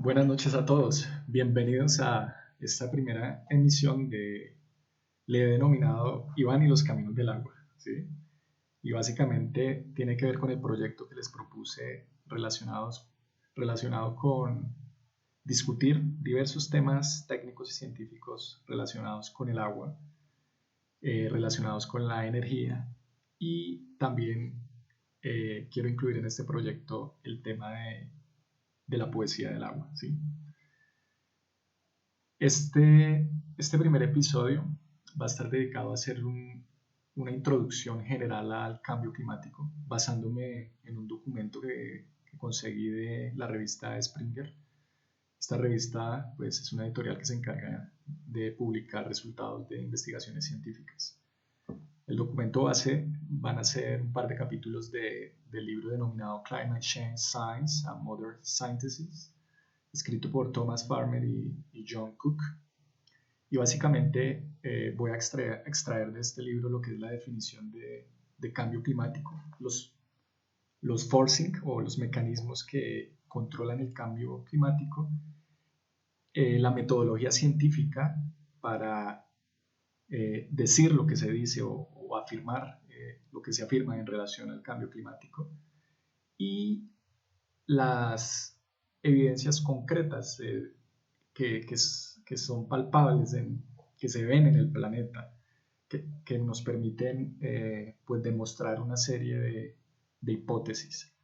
Buenas noches a todos, bienvenidos a esta primera emisión de le he denominado Iván y los Caminos del Agua, ¿sí? Y básicamente tiene que ver con el proyecto que les propuse relacionado con discutir diversos temas técnicos y científicos relacionados con el agua, relacionados con la energía y también quiero incluir en este proyecto el tema de la poesía del agua, ¿sí? Este primer episodio va a estar dedicado a hacer una introducción general al cambio climático, basándome en un documento que conseguí de la revista Springer. Esta revista pues, es una editorial que se encarga de publicar resultados de investigaciones científicas. El documento base van a ser un par de capítulos del libro denominado Climate Change Science and Modern Synthesis, escrito por Thomas Farmer y John Cook. Y básicamente voy a extraer de este libro lo que es la definición de cambio climático, los forcing o los mecanismos que controlan el cambio climático, la metodología científica para decir lo que se dice o afirmar lo que se afirma en relación al cambio climático y las evidencias concretas que son palpables, que se ven en el planeta, que nos permiten pues demostrar una serie de hipótesis.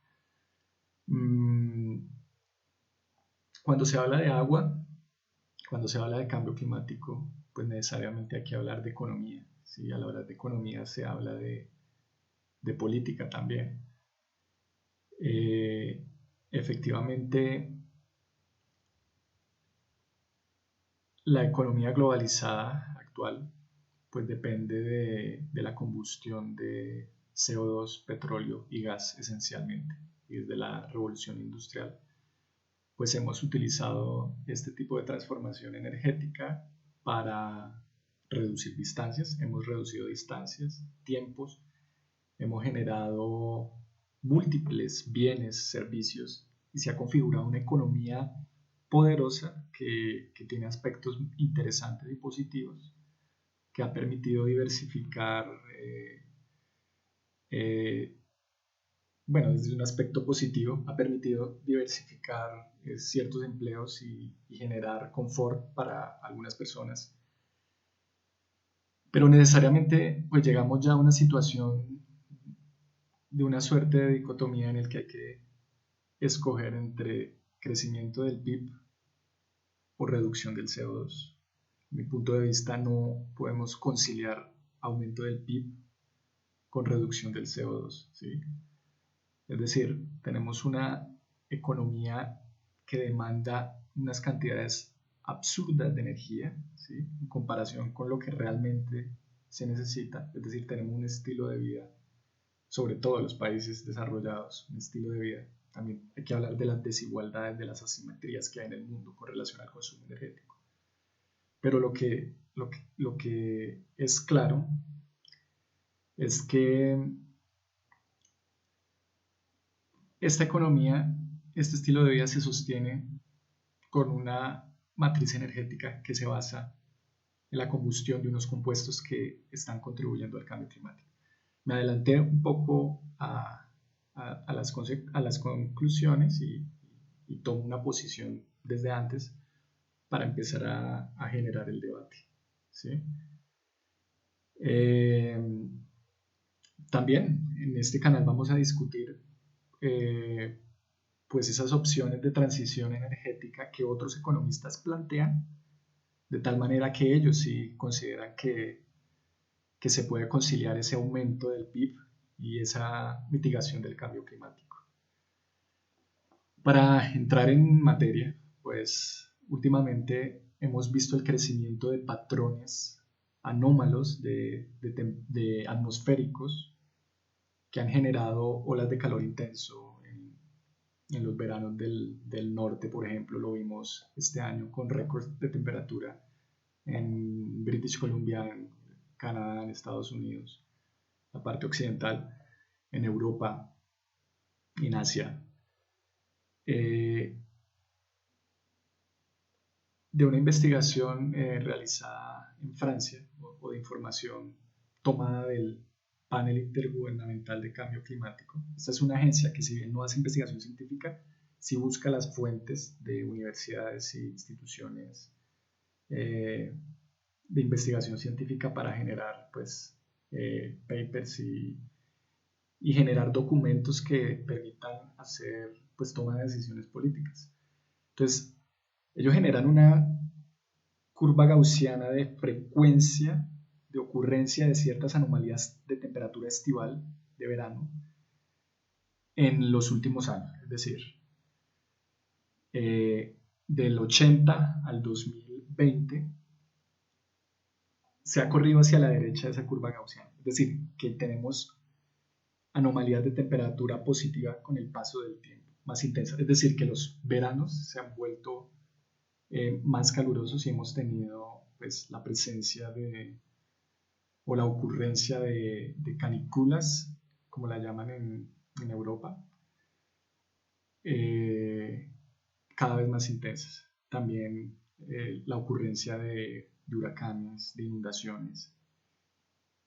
Cuando se habla de agua, cuando se habla de cambio climático, pues necesariamente hay que hablar de economía. ¿Sí? Al hablar de economía se habla de política también. Efectivamente, la economía globalizada actual pues depende de la combustión de CO2, petróleo y gas esencialmente. Y desde la revolución industrial pues hemos utilizado este tipo de transformación energética para reducir distancias, hemos reducido distancias, tiempos, hemos generado múltiples bienes, servicios y se ha configurado una economía poderosa que tiene aspectos interesantes y positivos, que ha permitido diversificar, eh, bueno, desde un aspecto positivo, ha permitido diversificar ciertos empleos y generar confort para algunas personas. Pero necesariamente pues llegamos ya a una situación de una suerte de dicotomía en el que hay que escoger entre crecimiento del PIB o reducción del CO2. De mi punto de vista no podemos conciliar aumento del PIB con reducción del CO2. ¿Sí? Es decir, tenemos una economía que demanda unas cantidades absurdas de energía, ¿sí? En comparación con lo que realmente se necesita. Es decir, tenemos un estilo de vida, sobre todo en los países desarrollados, un estilo de vida. También hay que hablar de las desigualdades, de las asimetrías que hay en el mundo con relación al consumo energético. Pero lo que es claro es que esta economía, este estilo de vida se sostiene con una matriz energética que se basa en la combustión de unos compuestos que están contribuyendo al cambio climático. Me adelanté un poco a las conclusiones y tomo una posición desde antes para empezar a generar el debate. ¿Sí? También en este canal vamos a discutir pues esas opciones de transición energética que otros economistas plantean, de tal manera que ellos sí consideran que se puede conciliar ese aumento del PIB y esa mitigación del cambio climático. Para entrar en materia, pues últimamente hemos visto el crecimiento de patrones anómalos de atmosféricos que han generado olas de calor intenso en los veranos del norte, por ejemplo, lo vimos este año con récords de temperatura en British Columbia, en Canadá, en Estados Unidos, la parte occidental, en Europa, en Asia. de una investigación realizada en Francia o de información tomada del Panel Intergubernamental de Cambio Climático. Esta es una agencia que, si bien no hace investigación científica, sí busca las fuentes de universidades e instituciones de investigación científica para generar pues, papers y generar documentos que permitan hacer pues, toma de decisiones políticas. Entonces, ellos generan una curva gaussiana de frecuencia de ocurrencia de ciertas anomalías de temperatura estival de verano en los últimos años, es decir, del 80 al 2020 se ha corrido hacia la derecha de esa curva gaussiana, es decir, que tenemos anomalías de temperatura positiva con el paso del tiempo, más intensas, es decir, que los veranos se han vuelto más calurosos y hemos tenido pues, la presencia o la ocurrencia de canículas, como la llaman en Europa, cada vez más intensas. También la ocurrencia de huracanes, de inundaciones.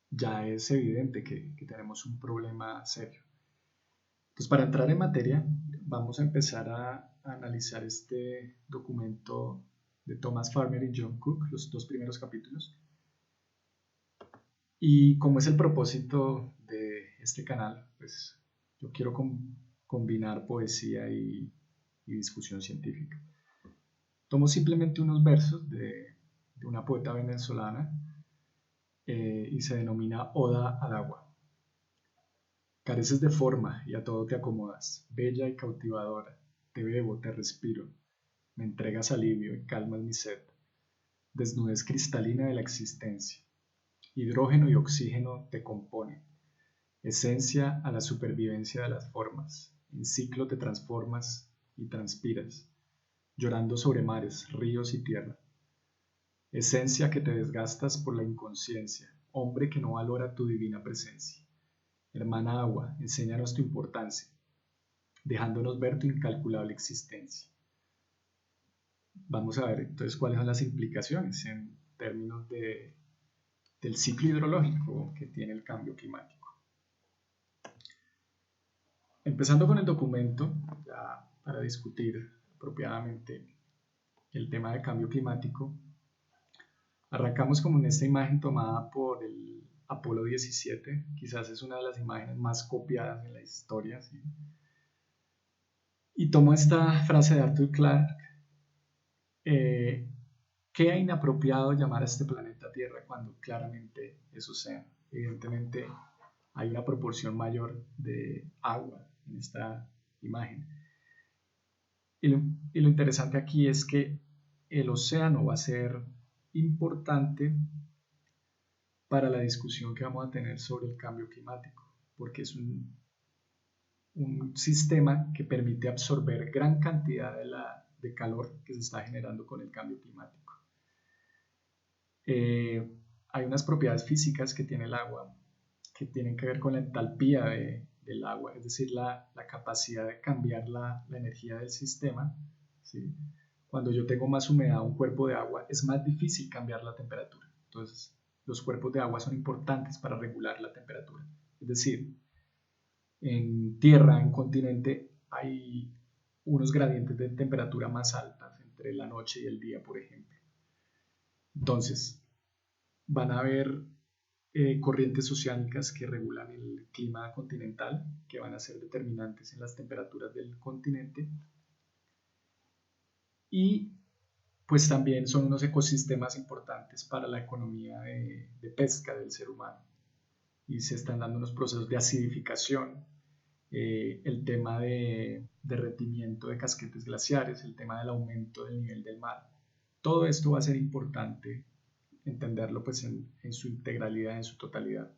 Ya es evidente que tenemos un problema serio. Entonces, para entrar en materia, vamos a empezar a analizar este documento de Thomas Farmer y John Cook, los dos primeros capítulos. Y como es el propósito de este canal, pues yo quiero combinar poesía y discusión científica. Tomo simplemente unos versos de una poeta venezolana y se denomina Oda al agua. Careces de forma y a todo te acomodas, bella y cautivadora, te bebo, te respiro, me entregas alivio y calmas mi sed, desnudez cristalina de la existencia, hidrógeno y oxígeno te componen, esencia a la supervivencia de las formas, en ciclo te transformas y transpiras, llorando sobre mares, ríos y tierra, esencia que te desgastas por la inconsciencia, hombre que no valora tu divina presencia. Hermana agua, enséñanos tu importancia, dejándonos ver tu incalculable existencia. Vamos a ver entonces cuáles son las implicaciones en términos del ciclo hidrológico que tiene el cambio climático. Empezando con el documento, ya para discutir apropiadamente el tema del cambio climático, arrancamos como en esta imagen tomada por el Apolo 17, quizás es una de las imágenes más copiadas en la historia, ¿sí? Y tomo esta frase de Arthur Clarke, queda inapropiado llamar a este planeta Tierra cuando claramente es océano. Evidentemente hay una proporción mayor de agua en esta imagen. Y lo interesante aquí es que el océano va a ser importante para la discusión que vamos a tener sobre el cambio climático, porque es un sistema que permite absorber gran cantidad de calor que se está generando con el cambio climático. Hay unas propiedades físicas que tiene el agua que tienen que ver con la entalpía del agua, es decir, la capacidad de cambiar la energía del sistema, ¿sí? Cuando yo tengo más humedad, un cuerpo de agua, es más difícil cambiar la temperatura. Entonces, los cuerpos de agua son importantes para regular la temperatura. Es decir, en tierra, en continente, hay unos gradientes de temperatura más altas entre la noche y el día, por ejemplo. Entonces, van a haber corrientes oceánicas que regulan el clima continental, que van a ser determinantes en las temperaturas del continente. Y pues también son unos ecosistemas importantes para la economía de pesca del ser humano. Y se están dando unos procesos de acidificación, el tema de derretimiento de casquetes glaciares, el tema del aumento del nivel del mar. Todo esto va a ser importante entenderlo pues en su integralidad, en su totalidad.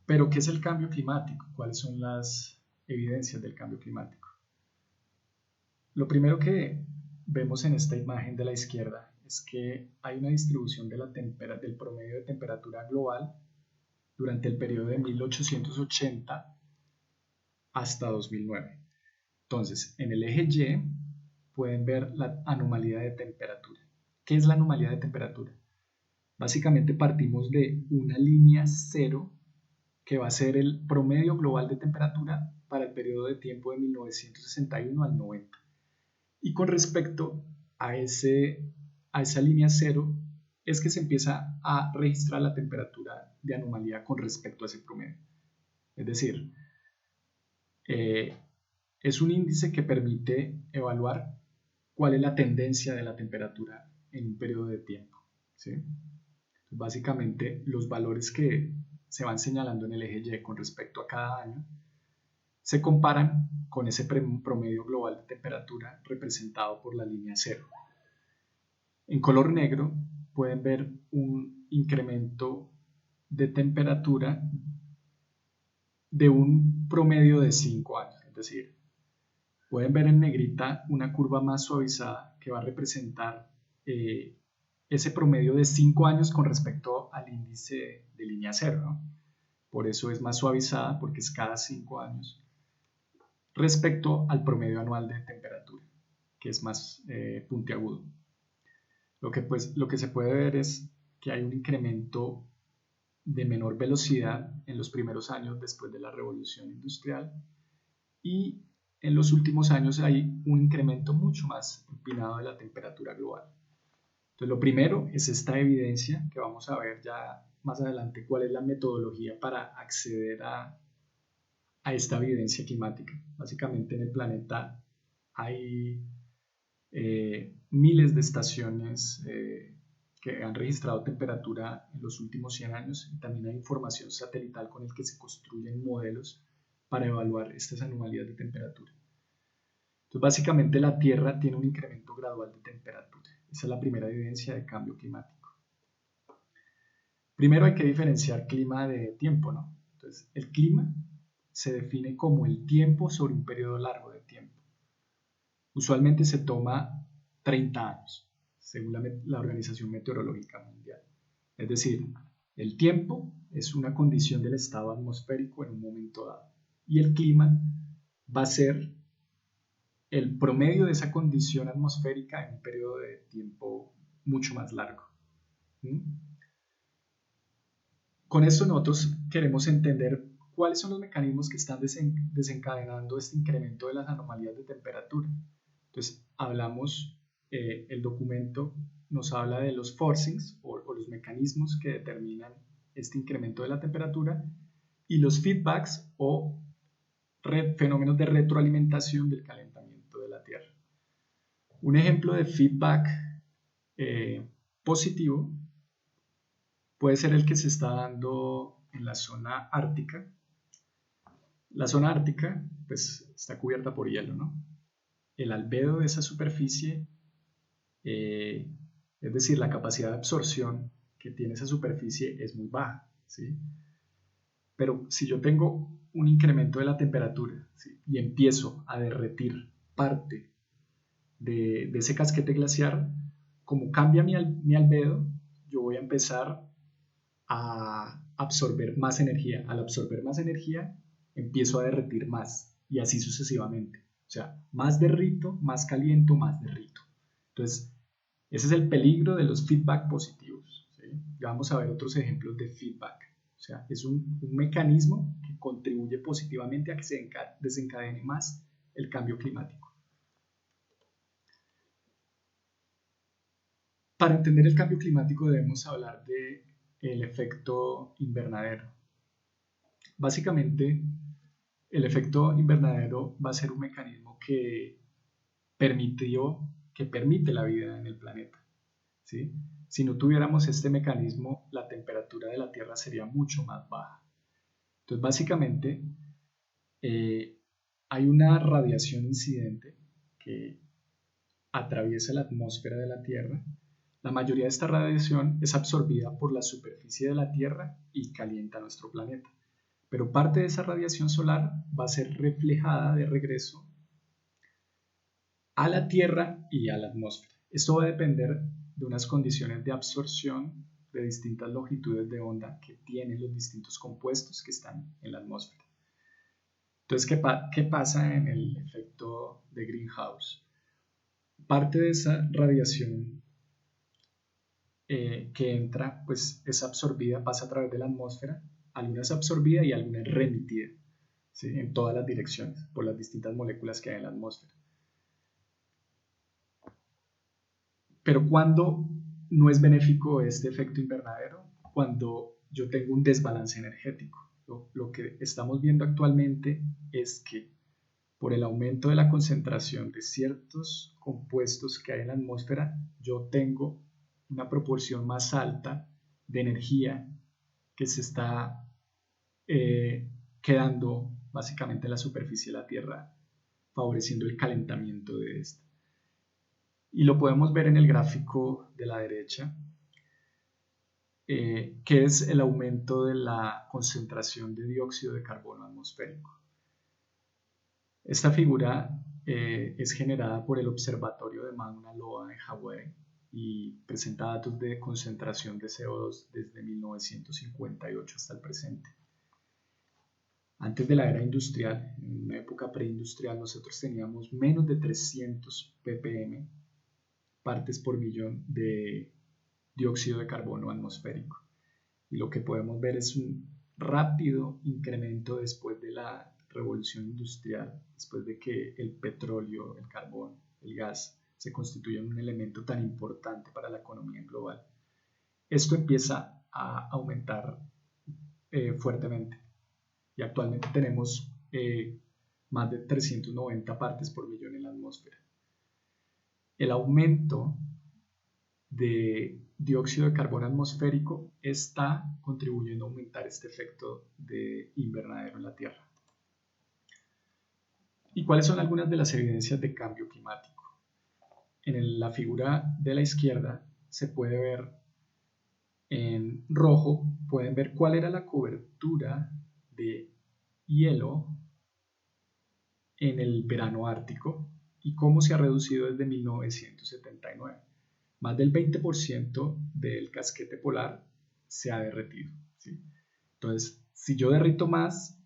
Pero, ¿qué es el cambio climático? ¿Cuáles son las evidencias del cambio climático? Lo primero que vemos en esta imagen de la izquierda es que hay una distribución del promedio de temperatura global durante el periodo de 1880 hasta 2009. Entonces, en el eje Y pueden ver la anomalía de temperatura. ¿Qué es la anomalía de temperatura? Básicamente partimos de una línea cero que va a ser el promedio global de temperatura para el periodo de tiempo de 1961 al 90. Y con respecto a esa línea cero es que se empieza a registrar la temperatura de anomalía con respecto a ese promedio. Es decir, es un índice que permite evaluar cuál es la tendencia de la temperatura en un periodo de tiempo, ¿sí? Básicamente, los valores que se van señalando en el eje Y con respecto a cada año se comparan con ese promedio global de temperatura representado por la línea cero. En color negro pueden ver un incremento de temperatura de un promedio de 5 años, es decir, pueden ver en negrita una curva más suavizada que va a representar ese promedio de 5 años con respecto al índice de línea cero, ¿no? Por eso es más suavizada, porque es cada 5 años respecto al promedio anual de temperatura, que es más puntiagudo. Lo que se puede ver es que hay un incremento de menor velocidad en los primeros años después de la revolución industrial y en los últimos años hay un incremento mucho más empinado de la temperatura global. Entonces, lo primero es esta evidencia que vamos a ver ya más adelante cuál es la metodología para acceder a esta evidencia climática. Básicamente en el planeta hay miles de estaciones que han registrado temperatura en los últimos 100 años y también hay información satelital con el que se construyen modelos para evaluar estas anomalías de temperatura. Entonces, básicamente la Tierra tiene un incremento gradual de temperatura. Esa es la primera evidencia de cambio climático. Primero hay que diferenciar clima de tiempo, ¿no? Entonces, el clima se define como el tiempo sobre un periodo largo de tiempo. Usualmente se toma 30 años, según la Organización Meteorológica Mundial. Es decir, el tiempo es una condición del estado atmosférico en un momento dado. Y el clima va a ser el promedio de esa condición atmosférica en un periodo de tiempo mucho más largo. Con esto nosotros queremos entender cuáles son los mecanismos que están desencadenando este incremento de las anomalías de temperatura. Entonces, el documento nos habla de los forcings o los mecanismos que determinan este incremento de la temperatura y los feedbacks o fenómenos de retroalimentación del calentamiento de la Tierra. Un ejemplo de feedback positivo puede ser el que se está dando en la zona ártica. La zona ártica pues, está cubierta por hielo, ¿no? El albedo de esa superficie, es decir, la capacidad de absorción que tiene esa superficie es muy baja, ¿sí? Pero si yo tengo un incremento de la temperatura, ¿sí?, y empiezo a derretir parte de ese casquete glaciar, como cambia mi albedo, yo voy a empezar a absorber más energía. Al absorber más energía, empiezo a derretir más y así sucesivamente. O sea, más derrito, más caliento, más derrito. Entonces, ese es el peligro de los feedback positivos, ¿sí? Ya vamos a ver otros ejemplos de feedback. O sea, es un mecanismo que contribuye positivamente a que se desencadene más el cambio climático. Para entender el cambio climático debemos hablar del efecto invernadero. Básicamente, el efecto invernadero va a ser un mecanismo que permite la vida en el planeta, ¿sí? Si no tuviéramos este mecanismo, la temperatura de la Tierra sería mucho más baja. Entonces, básicamente, hay una radiación incidente que atraviesa la atmósfera de la Tierra. La mayoría de esta radiación es absorbida por la superficie de la Tierra y calienta nuestro planeta. Pero parte de esa radiación solar va a ser reflejada de regreso a la Tierra y a la atmósfera. Esto va a depender de unas condiciones de absorción de distintas longitudes de onda que tienen los distintos compuestos que están en la atmósfera. Entonces, ¿qué pasa en el efecto de greenhouse? Parte de esa radiación que entra, pues es absorbida, pasa a través de la atmósfera, alguna es absorbida y alguna es remitida, ¿sí? En todas las direcciones por las distintas moléculas que hay en la atmósfera. Pero cuando no es benéfico este efecto invernadero, cuando yo tengo un desbalance energético. Lo que estamos viendo actualmente es que por el aumento de la concentración de ciertos compuestos que hay en la atmósfera, yo tengo una proporción más alta de energía que se está quedando básicamente en la superficie de la Tierra, favoreciendo el calentamiento de esta. Y lo podemos ver en el gráfico de la derecha, que es el aumento de la concentración de dióxido de carbono atmosférico. Esta figura es generada por el Observatorio de Mauna Loa en Hawái y presenta datos de concentración de CO2 desde 1958 hasta el presente. Antes de la era industrial, en una época preindustrial, nosotros teníamos menos de 300 ppm, partes por millón de dióxido de carbono atmosférico. Y lo que podemos ver es un rápido incremento después de la revolución industrial, después de que el petróleo, el carbón, el gas se constituyen un elemento tan importante para la economía global. Esto empieza a aumentar fuertemente y actualmente tenemos más de 390 partes por millón en la atmósfera. El aumento de dióxido de carbono atmosférico está contribuyendo a aumentar este efecto de invernadero en la Tierra. ¿Y cuáles son algunas de las evidencias de cambio climático? En la figura de la izquierda se puede ver en rojo, pueden ver cuál era la cobertura de hielo en el verano ártico y cómo se ha reducido desde 1979. Más del 20% del casquete polar se ha derretido, ¿sí? Entonces, si yo derrito más,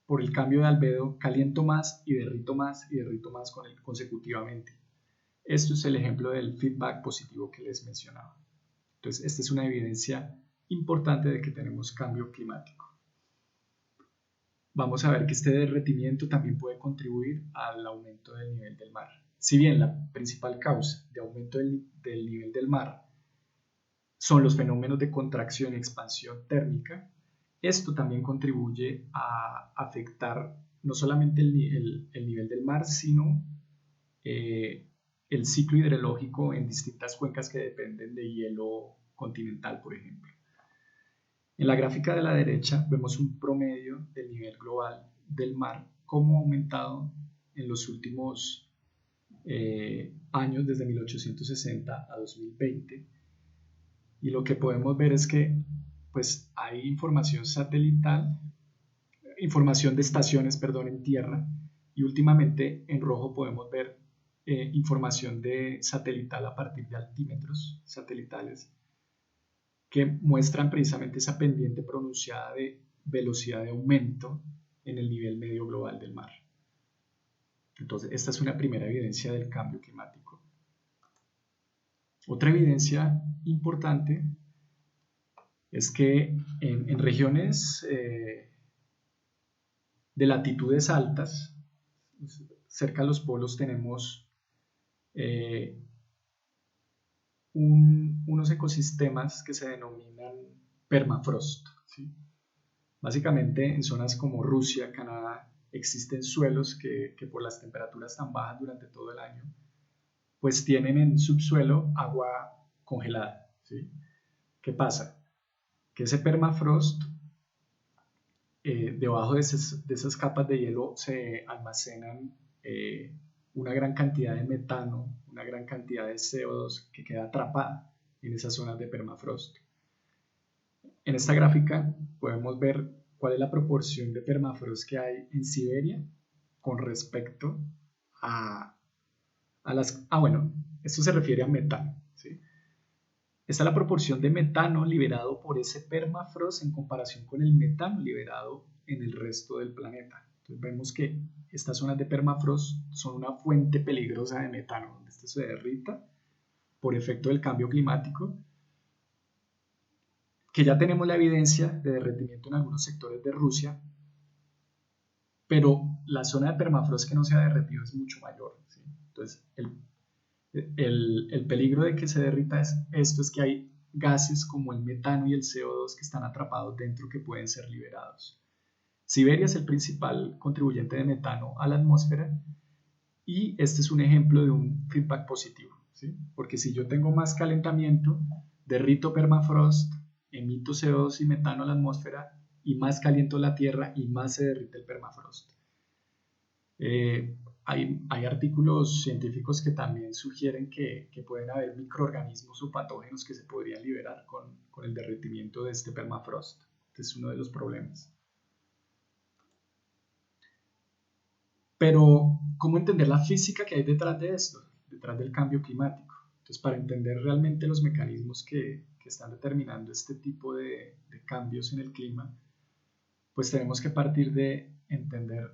por el cambio de albedo, caliento más y derrito más consecutivamente. Esto es el ejemplo del feedback positivo que les mencionaba. Entonces, esta es una evidencia importante de que tenemos cambio climático. Vamos a ver que este derretimiento también puede contribuir al aumento del nivel del mar. Si bien la principal causa de aumento del nivel del mar son los fenómenos de contracción y expansión térmica, esto también contribuye a afectar no solamente el nivel del mar, sino el ciclo hidrológico en distintas cuencas que dependen de hielo continental, por ejemplo. En la gráfica de la derecha vemos un promedio del nivel global del mar, cómo ha aumentado en los últimos años, desde 1860 a 2020. Y lo que podemos ver es que pues, hay información satelital, información de estaciones, perdón, en tierra, y últimamente en rojo podemos ver información de satelital a partir de altímetros satelitales que muestran precisamente esa pendiente pronunciada de velocidad de aumento en el nivel medio global del mar. Entonces, esta es una primera evidencia del cambio climático. Otra evidencia importante es que en regiones de latitudes altas, cerca de los polos, tenemos unos ecosistemas que se denominan permafrost, ¿sí? Básicamente en zonas como Rusia, Canadá, existen suelos que por las temperaturas tan bajas durante todo el año, pues tienen en subsuelo agua congelada, ¿sí? ¿Qué pasa? Que ese permafrost, debajo de esas capas de hielo se almacenan una gran cantidad de metano, una gran cantidad de CO2 que queda atrapada en esas zonas de permafrost. En esta gráfica podemos ver cuál es la proporción de permafrost que hay en Siberia con respecto a las... bueno, esto se refiere a metano, ¿sí? Esta es la proporción de metano liberado por ese permafrost en comparación con el metano liberado en el resto del planeta. Entonces Entonces vemos que estas zonas de permafrost son una fuente peligrosa de metano, donde este se derrita por efecto del cambio climático, que ya tenemos la evidencia de derretimiento en algunos sectores de Rusia, pero la zona de permafrost que no se ha derretido es mucho mayor, ¿sí? Entonces el peligro de que se derrita esto es que hay gases como el metano y el CO2 que están atrapados dentro que pueden ser liberados. Siberia es el principal contribuyente de metano a la atmósfera y este es un ejemplo de un feedback positivo, ¿sí? Porque si yo tengo más calentamiento, derrito permafrost, emito CO2 y metano a la atmósfera y más caliento la Tierra y más se derrite el permafrost. Hay artículos científicos que también sugieren que pueden haber microorganismos o patógenos que se podrían liberar con el derretimiento de este permafrost. Este es uno de los problemas. Pero, ¿cómo entender la física que hay detrás de esto? Detrás del cambio climático. Entonces, para entender realmente los mecanismos que están determinando este tipo de cambios en el clima, pues tenemos que partir de entender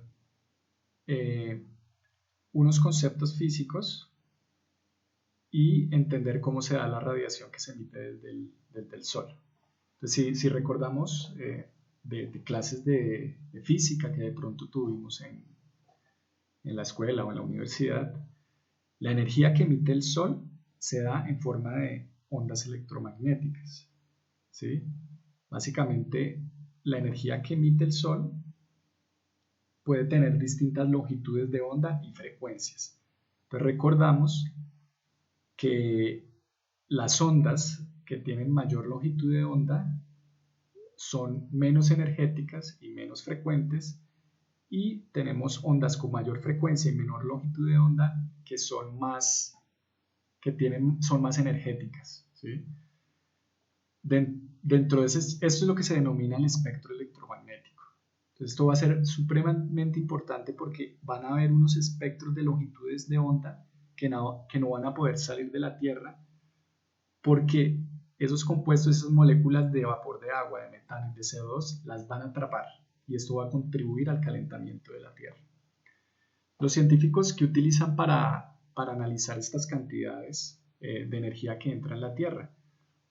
unos conceptos físicos y entender cómo se da la radiación que se emite desde el Sol. Entonces, si recordamos de clases de física que de pronto tuvimos en la escuela o en la universidad, la energía que emite el Sol se da en forma de ondas electromagnéticas, ¿sí? Básicamente, la energía que emite el Sol puede tener distintas longitudes de onda y frecuencias. Entonces recordamos que las ondas que tienen mayor longitud de onda son menos energéticas y menos frecuentes, y tenemos ondas con mayor frecuencia y menor longitud de onda que son más energéticas, ¿sí? Dentro de esto es lo que se denomina el espectro electromagnético. Entonces esto va a ser supremamente importante porque van a haber unos espectros de longitudes de onda que no van a poder salir de la Tierra, porque esos compuestos, esas moléculas de vapor de agua, de metano y de CO2 las van a atrapar, y esto va a contribuir al calentamiento de la Tierra. Los científicos que utilizan para analizar estas cantidades de energía que entra en la Tierra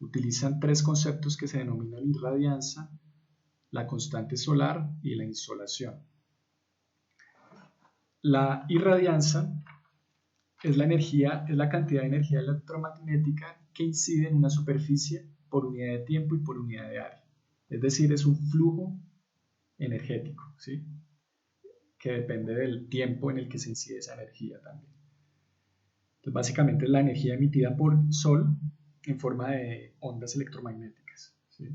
utilizan tres conceptos que se denominan irradianza, la constante solar y la insolación. La irradianza es la cantidad de energía electromagnética que incide en una superficie por unidad de tiempo y por unidad de área. Es decir, es un flujo energético, ¿sí? Que depende del tiempo en el que se incide esa energía también. Entonces, básicamente es la energía emitida por Sol en forma de ondas electromagnéticas, ¿sí?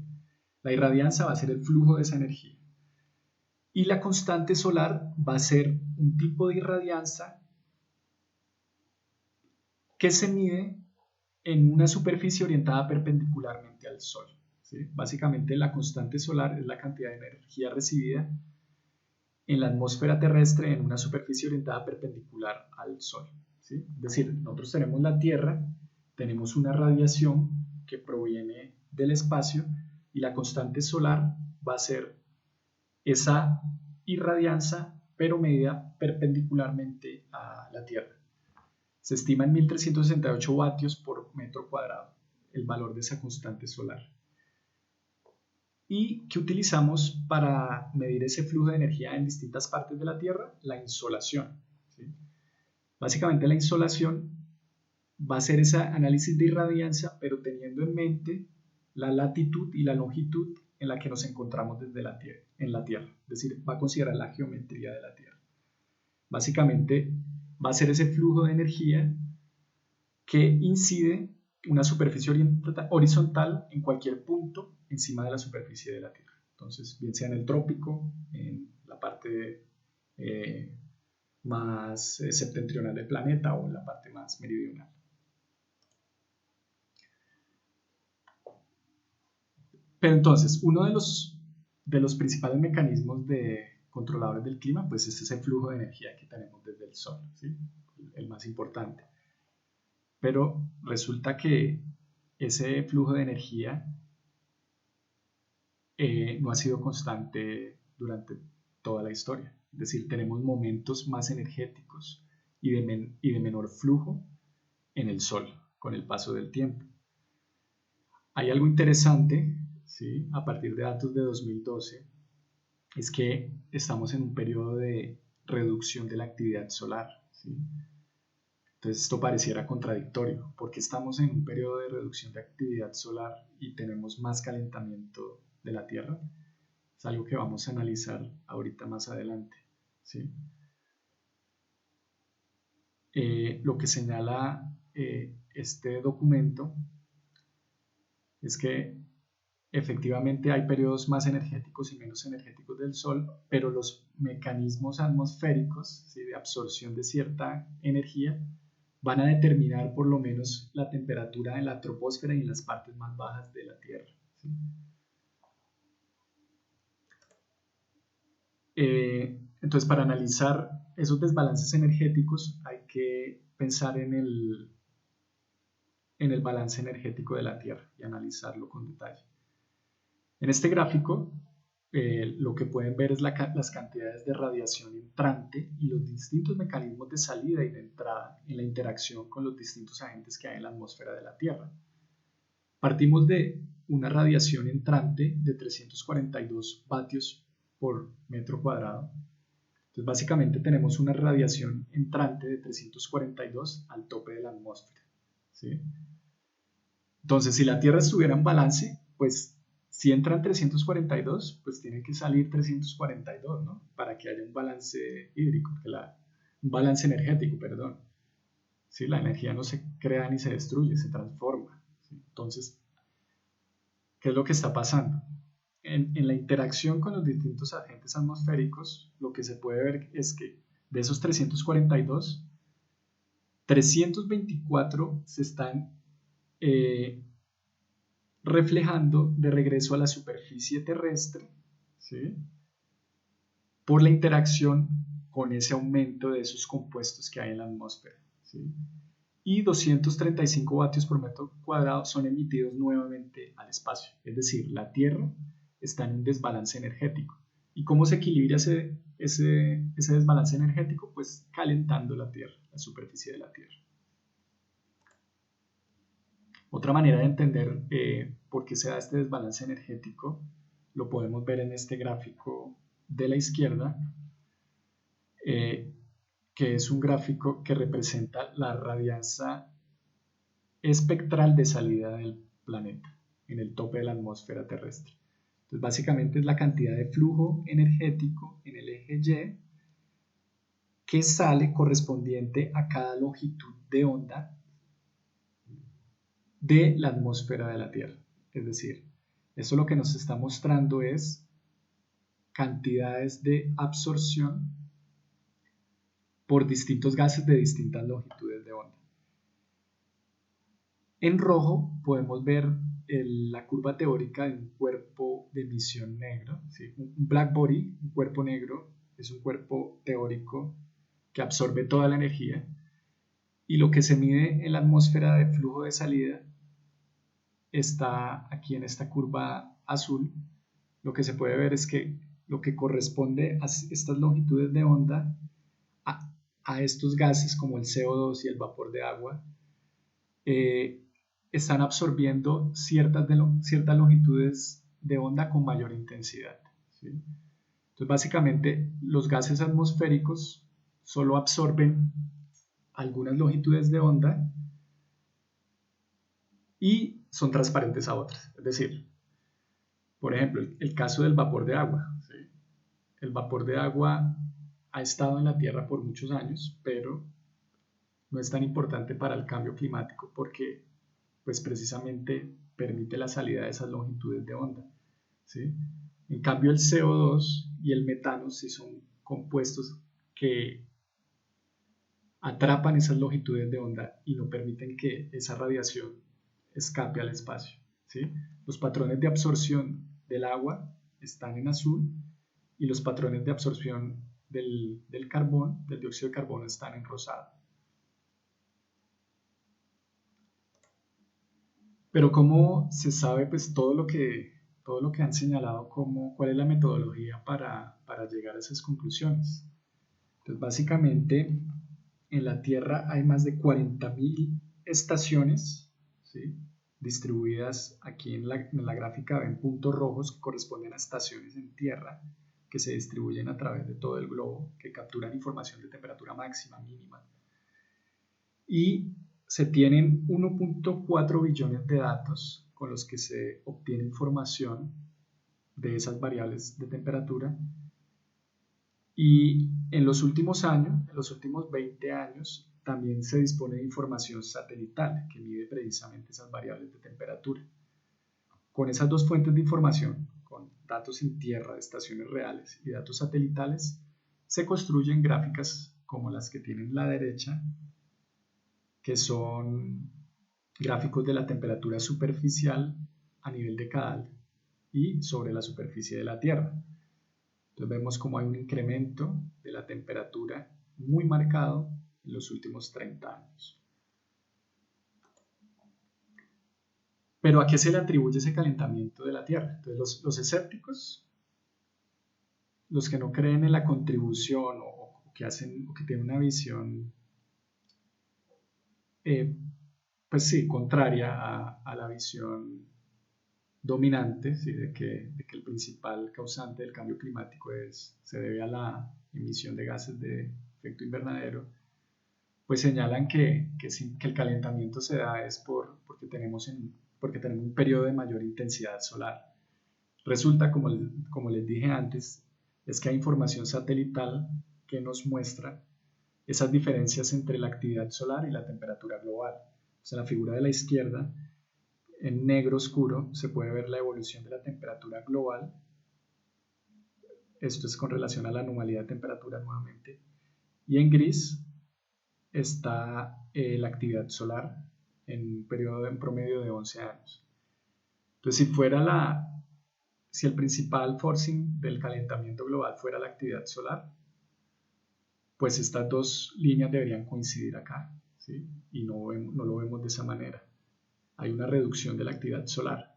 La irradianza va a ser el flujo de esa energía. Y la constante solar va a ser un tipo de irradianza que se mide en una superficie orientada perpendicularmente al Sol, ¿sí? Básicamente la constante solar es la cantidad de energía recibida en la atmósfera terrestre en una superficie orientada perpendicular al Sol, ¿sí? Es decir, nosotros tenemos la Tierra, tenemos una radiación que proviene del espacio, y la constante solar va a ser esa irradianza, pero medida perpendicularmente a la Tierra. Se estima en 1368 vatios por metro cuadrado el valor de esa constante solar. ¿Y qué utilizamos para medir ese flujo de energía en distintas partes de la Tierra? La insolación, ¿sí? Básicamente la insolación va a ser ese análisis de irradianza, pero teniendo en mente la latitud y la longitud en la que nos encontramos en la Tierra. Es decir, va a considerar la geometría de la Tierra. Básicamente va a ser ese flujo de energía que incide una superficie horizontal en cualquier punto encima de la superficie de la Tierra. Entonces, bien sea en el trópico, en la parte más septentrional del planeta, o en la parte más meridional. Pero entonces, uno de los principales mecanismos de controladores del clima, pues es ese flujo de energía que tenemos desde el Sol, ¿sí? El más importante. Pero resulta que ese flujo de energía no ha sido constante durante toda la historia. Es decir, tenemos momentos más energéticos y de menor flujo en el Sol con el paso del tiempo. Hay algo interesante, ¿sí? A partir de datos de 2012, es que estamos en un periodo de reducción de la actividad solar, ¿sí? Entonces esto pareciera contradictorio, porque estamos en un periodo de reducción de actividad solar y tenemos más calentamiento de la Tierra. Es algo que vamos a analizar ahorita más adelante, ¿sí? Lo que señala este documento es que efectivamente hay periodos más energéticos y menos energéticos del Sol, pero los mecanismos atmosféricos, ¿sí?, de absorción de cierta energía van a determinar por lo menos la temperatura en la troposfera y en las partes más bajas de la Tierra, ¿sí? Entonces, para analizar esos desbalances energéticos hay que pensar en el balance energético de la Tierra y analizarlo con detalle. En este gráfico, lo que pueden ver es las cantidades de radiación entrante y los distintos mecanismos de salida y de entrada en la interacción con los distintos agentes que hay en la atmósfera de la Tierra. Partimos de una radiación entrante de 342 vatios por metro cuadrado. Entonces, básicamente tenemos una radiación entrante de 342 al tope de la atmósfera, ¿sí? Entonces, si la Tierra estuviera en balance, pues si entran 342, pues tiene que salir 342, ¿no? Para que haya un balance hídrico, un balance energético, perdón. ¿Sí? La energía no se crea ni se destruye, se transforma, ¿sí? Entonces, ¿qué es lo que está pasando? En la interacción con los distintos agentes atmosféricos, lo que se puede ver es que de esos 342, 324 se están reflejando de regreso a la superficie terrestre, ¿sí?, por la interacción con ese aumento de esos compuestos que hay en la atmósfera, ¿sí? Y 235 vatios por metro cuadrado son emitidos nuevamente al espacio. Es decir, la Tierra está en un desbalance energético. ¿Y cómo se equilibra ese desbalance energético? Pues calentando la Tierra, la superficie de la Tierra. Otra manera de entender por qué se da este desbalance energético lo podemos ver en este gráfico de la izquierda, que es un gráfico que representa la radianza espectral de salida del planeta en el tope de la atmósfera terrestre. Entonces, básicamente es la cantidad de flujo energético en el eje Y que sale correspondiente a cada longitud de onda de la atmósfera de la Tierra. Es decir, eso lo que nos está mostrando es cantidades de absorción por distintos gases de distintas longitudes de onda. En rojo podemos ver la curva teórica de un cuerpo de emisión negro, ¿sí? Un black body, un cuerpo negro, es un cuerpo teórico que absorbe toda la energía, y lo que se mide en la atmósfera de flujo de salida está aquí en esta curva azul. Lo que se puede ver es que lo que corresponde a estas longitudes de onda, a estos gases como el CO2 y el vapor de agua, están absorbiendo ciertas longitudes de onda con mayor intensidad, ¿sí? Entonces, básicamente, los gases atmosféricos solo absorben algunas longitudes de onda y son transparentes a otras. Es decir, por ejemplo, el caso del vapor de agua, ¿sí? El vapor de agua ha estado en la Tierra por muchos años, pero no es tan importante para el cambio climático porque pues precisamente permite la salida de esas longitudes de onda, ¿sí? En cambio, el CO2 y el metano sí son compuestos que atrapan esas longitudes de onda y no permiten que esa radiación escape al espacio, ¿sí? Los patrones de absorción del agua están en azul y los patrones de absorción del carbón, del dióxido de carbono, están en rosado. Pero ¿cómo se sabe pues todo lo que han señalado, cuál es la metodología para para llegar a esas conclusiones. Entonces, básicamente, en la Tierra hay más de 40.000 estaciones, ¿sí?, distribuidas aquí en la gráfica, ven puntos rojos que corresponden a estaciones en Tierra que se distribuyen a través de todo el globo, que capturan información de temperatura máxima, mínima. Y se tienen 1.4 billones de datos con los que se obtiene información de esas variables de temperatura. Y en los últimos años, en los últimos 20 años, también se dispone de información satelital que mide precisamente esas variables de temperatura. Con esas dos fuentes de información, con datos en tierra de estaciones reales y datos satelitales, se construyen gráficas como las que tienen a la derecha, que son gráficos de la temperatura superficial a nivel decadal y sobre la superficie de la Tierra. Entonces vemos cómo hay un incremento de la temperatura muy marcado en los últimos 30 años. Pero ¿a qué se le atribuye ese calentamiento de la Tierra? Entonces los escépticos, los que no creen en la contribución o que tienen una visión pues sí, contraria a la visión dominante, ¿sí?, de que el principal causante del cambio climático se debe a la emisión de gases de efecto invernadero, pues señalan que el calentamiento se da es porque tenemos un periodo de mayor intensidad solar. Resulta, como les dije antes, es que hay información satelital que nos muestra esas diferencias entre la actividad solar y la temperatura global. O sea, en la figura de la izquierda, en negro oscuro, se puede ver la evolución de la temperatura global. Esto es con relación a la anomalía de temperatura nuevamente. Y en gris está la actividad solar en un periodo en promedio de 11 años. Entonces, si el principal forcing del calentamiento global fuera la actividad solar, pues estas dos líneas deberían coincidir acá, ¿sí? Y no lo vemos de esa manera. Hay una reducción de la actividad solar.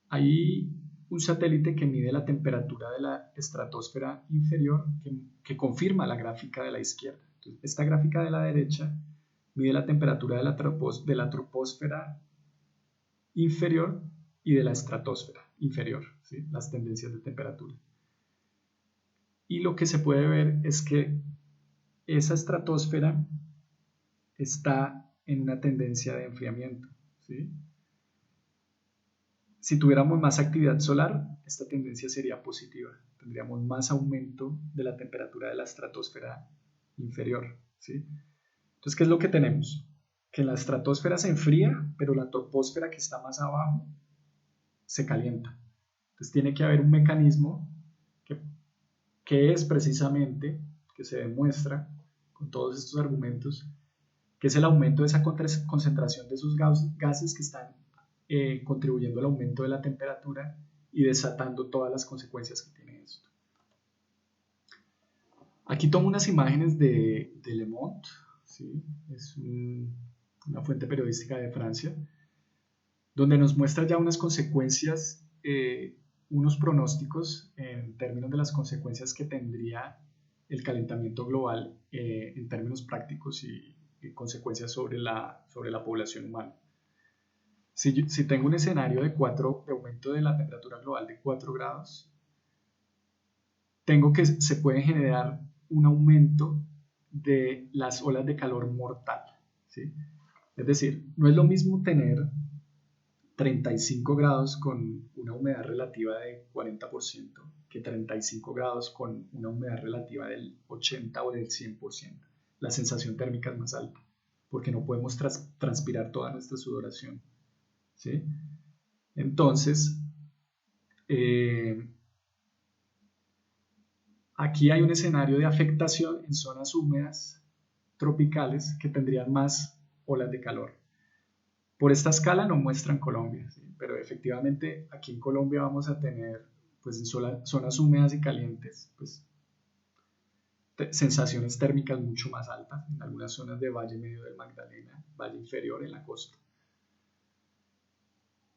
Hay un satélite que mide la temperatura de la estratosfera inferior que confirma la gráfica de la izquierda. Entonces, esta gráfica de la derecha mide la temperatura de la troposfera inferior y de la estratosfera inferior, ¿sí?, las tendencias de temperatura. Y lo que se puede ver es que esa estratosfera está en una tendencia de enfriamiento, ¿sí? Si tuviéramos más actividad solar, esta tendencia sería positiva. Tendríamos más aumento de la temperatura de la estratosfera inferior, ¿sí? Entonces, ¿qué es lo que tenemos? Que la estratosfera se enfría, pero la troposfera que está más abajo se calienta. Entonces, tiene que haber un mecanismo que es precisamente, que se demuestra con todos estos argumentos, que es el aumento de esa concentración de esos gases que están contribuyendo al aumento de la temperatura y desatando todas las consecuencias que tiene esto. Aquí tomo unas imágenes de Le Monde, ¿sí? Es una fuente periodística de Francia, donde nos muestra ya unas consecuencias, unos pronósticos en términos de las consecuencias que tendría el calentamiento global en términos prácticos y consecuencias sobre la población humana. Si tengo un escenario de aumento de la temperatura global de 4 grados, se puede generar un aumento de las olas de calor mortal, ¿sí? Es decir, no es lo mismo tener 35 grados con una humedad relativa de 40% que 35 grados con una humedad relativa del 80 o del 100%. La sensación térmica es más alta porque no podemos transpirar toda nuestra sudoración, ¿sí? Entonces, aquí hay un escenario de afectación en zonas húmedas tropicales que tendrían más olas de calor. Por esta escala no muestran Colombia, ¿sí? Pero efectivamente aquí en Colombia vamos a tener, pues, en zonas húmedas y calientes, pues, sensaciones térmicas mucho más altas en algunas zonas de Valle Medio del Magdalena, Valle Inferior en la costa.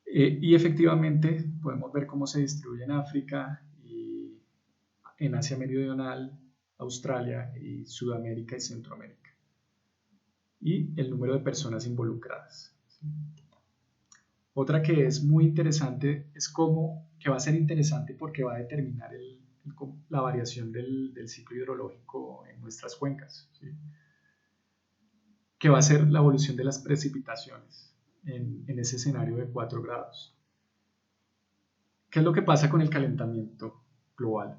Y efectivamente podemos ver cómo se distribuye en África y en Asia Meridional, Australia y Sudamérica y Centroamérica. Y el número de personas involucradas. Otra que es muy interesante es que va a ser interesante porque va a determinar la variación del ciclo hidrológico en nuestras cuencas, ¿sí? Que va a ser la evolución de las precipitaciones en ese escenario de 4 grados. ¿Qué es lo que pasa con el calentamiento global?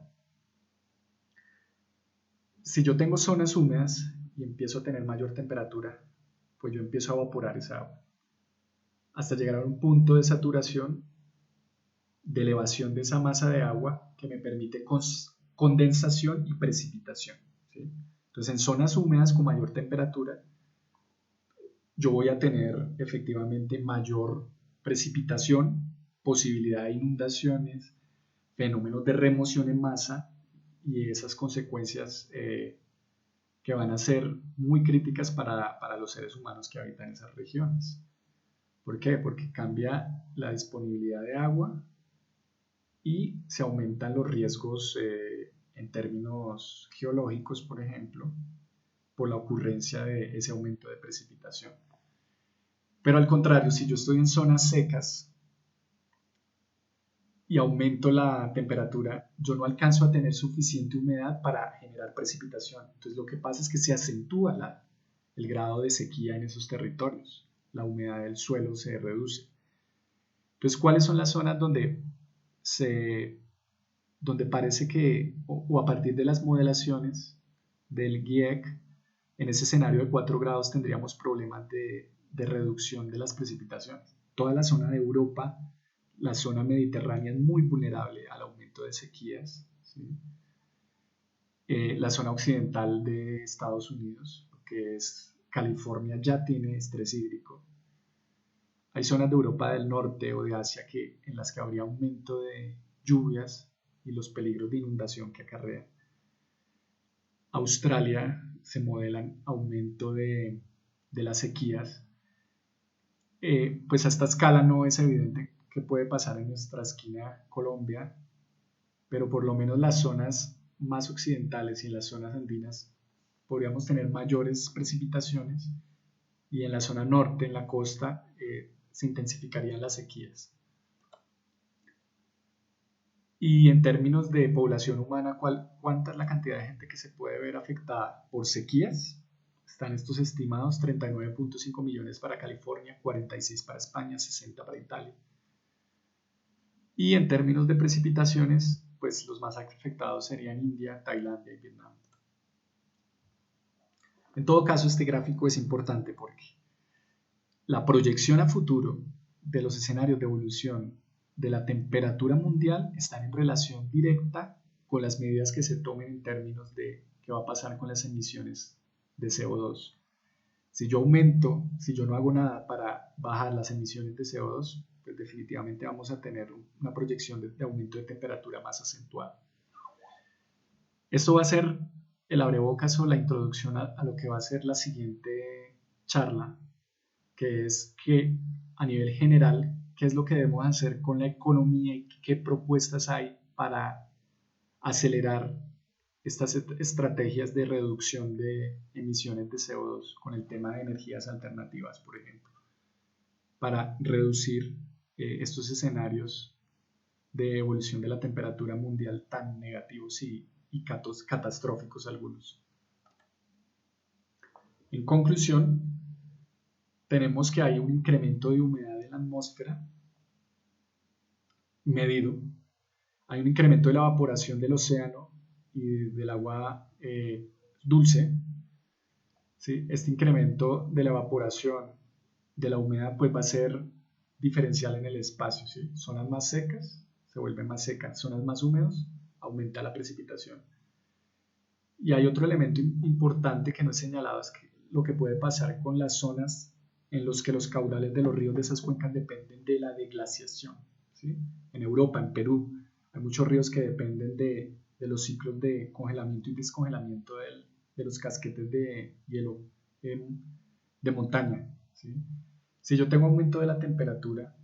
Si yo tengo zonas húmedas y empiezo a tener mayor temperatura, pues yo empiezo a evaporar esa agua hasta llegar a un punto de saturación, de elevación de esa masa de agua que me permite condensación y precipitación, ¿sí? Entonces, en zonas húmedas con mayor temperatura, yo voy a tener efectivamente mayor precipitación, posibilidad de inundaciones, fenómenos de remoción en masa y esas consecuencias que van a ser muy críticas para los seres humanos que habitan esas regiones. ¿Por qué? Porque cambia la disponibilidad de agua y se aumentan los riesgos en términos geológicos, por ejemplo, por la ocurrencia de ese aumento de precipitación. Pero al contrario, si yo estoy en zonas secas y aumento la temperatura, yo no alcanzo a tener suficiente humedad para generar precipitación. Entonces lo que pasa es que se acentúa el grado de sequía en esos territorios. La humedad del suelo se reduce. Entonces, ¿cuáles son las zonas donde parece que, o a partir de las modelaciones del GIEC, en ese escenario de 4 grados tendríamos problemas de reducción de las precipitaciones? Toda la zona de Europa, la zona mediterránea es muy vulnerable al aumento de sequías, ¿sí? La zona occidental de Estados Unidos, que es California, ya tiene estrés hídrico. Hay zonas de Europa del Norte o de Asia en las que habría aumento de lluvias y los peligros de inundación que acarrea. Australia se modelan aumento de las sequías. Pues a esta escala no es evidente qué puede pasar en nuestra esquina Colombia, pero por lo menos las zonas más occidentales y en las zonas andinas podríamos tener mayores precipitaciones, y en la zona norte, en la costa, se intensificarían las sequías. Y en términos de población humana, ¿cuánta es la cantidad de gente que se puede ver afectada por sequías? Están estos estimados: 39.5 millones para California, 46 para España, 60 para Italia. Y en términos de precipitaciones, pues los más afectados serían India, Tailandia y Vietnam. En todo caso, este gráfico es importante porque la proyección a futuro de los escenarios de evolución de la temperatura mundial están en relación directa con las medidas que se tomen en términos de qué va a pasar con las emisiones de CO2. Si yo no hago nada para bajar las emisiones de CO2, pues definitivamente vamos a tener una proyección de aumento de temperatura más acentuada. Esto va a ser el abrebocas o la introducción a lo que va a ser la siguiente charla, que es que a nivel general, qué es lo que debemos hacer con la economía y qué propuestas hay para acelerar estas estrategias de reducción de emisiones de CO2 con el tema de energías alternativas, por ejemplo, para reducir estos escenarios de evolución de la temperatura mundial tan negativos y catastróficos algunos. En conclusión, tenemos que hay un incremento de humedad en la atmósfera medido, hay un incremento de la evaporación del océano y del agua dulce, ¿sí? Este incremento de la evaporación de la humedad pues va a ser diferencial en el espacio, ¿sí? Zonas más secas se vuelven más secas, zonas más húmedas aumenta la precipitación. Y hay otro elemento importante que no he señalado, es que lo que puede pasar con las zonas en las que los caudales de los ríos de esas cuencas dependen de la deglaciación, ¿sí? En Europa, en Perú, hay muchos ríos que dependen de los ciclos de congelamiento y descongelamiento de los casquetes de hielo de montaña, ¿sí? Si yo tengo aumento de la temperatura,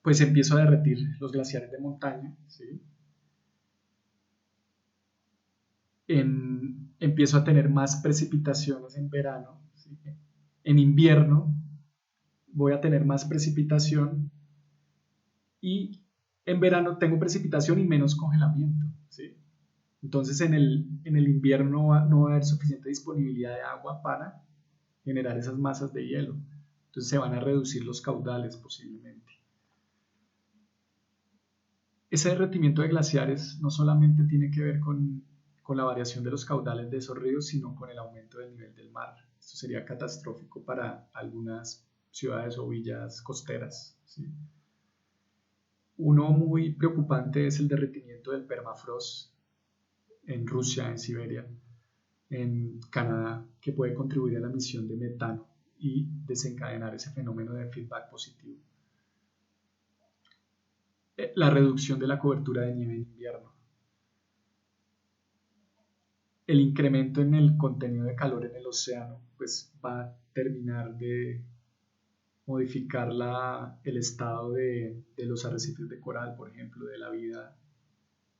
pues empiezo a derretir los glaciares de montaña, ¿sí? Empiezo a tener más precipitaciones en verano, ¿sí? En invierno voy a tener más precipitación y en verano tengo precipitación y menos congelamiento, ¿sí? Entonces en el invierno no va a haber suficiente disponibilidad de agua para generar esas masas de hielo. Entonces se van a reducir los caudales posiblemente. Ese derretimiento de glaciares no solamente tiene que ver con la variación de los caudales de esos ríos, sino con el aumento del nivel del mar. Esto sería catastrófico para algunas ciudades o villas costeras, ¿sí? Uno muy preocupante es el derretimiento del permafrost en Rusia, en Siberia, en Canadá, que puede contribuir a la emisión de metano y desencadenar ese fenómeno de feedback positivo. La reducción de la cobertura de nieve en invierno. El incremento en el contenido de calor en el océano pues va a terminar de modificar el estado de los arrecifes de coral, por ejemplo, de la vida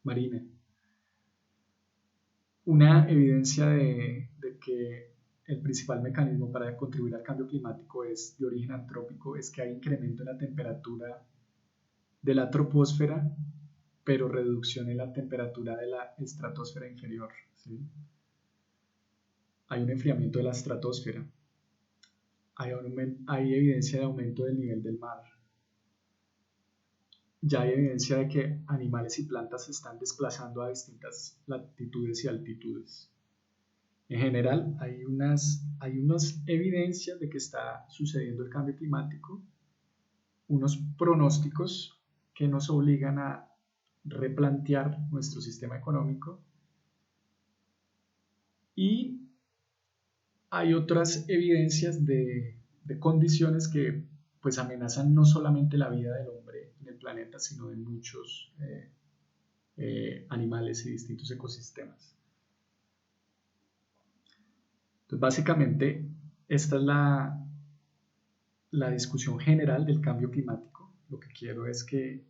marina. Una evidencia de que el principal mecanismo para contribuir al cambio climático es de origen antrópico es que hay incremento en la temperatura de la troposfera, pero reducción en la temperatura de la estratosfera inferior, ¿sí? Hay un enfriamiento de la estratosfera, hay evidencia de aumento del nivel del mar, ya hay evidencia de que animales y plantas se están desplazando a distintas latitudes y altitudes. En general, hay unas evidencias de que está sucediendo el cambio climático, unos pronósticos que nos obligan a replantear nuestro sistema económico y hay otras evidencias de condiciones que pues amenazan no solamente la vida del hombre en el planeta, sino de muchos animales y distintos ecosistemas. Entonces, básicamente, esta es la discusión general del cambio climático. Lo que quiero es que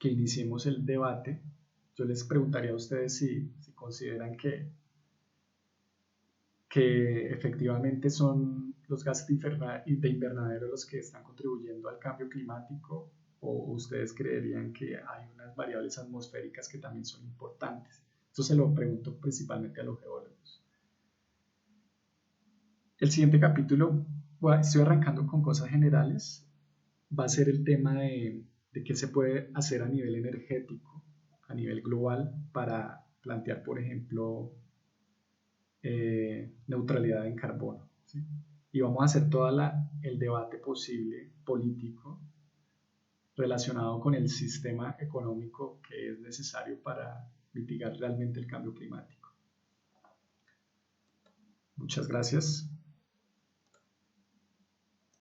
iniciemos el debate. Yo les preguntaría a ustedes si consideran que efectivamente son los gases de invernadero los que están contribuyendo al cambio climático, o ustedes creerían que hay unas variables atmosféricas que también son importantes. Esto se lo pregunto principalmente a los geólogos. El siguiente capítulo, estoy arrancando con cosas generales, va a ser el tema de qué se puede hacer a nivel energético, a nivel global, para plantear, por ejemplo, neutralidad en carbono, ¿sí? Y vamos a hacer todo el debate posible político relacionado con el sistema económico que es necesario para mitigar realmente el cambio climático. Muchas gracias.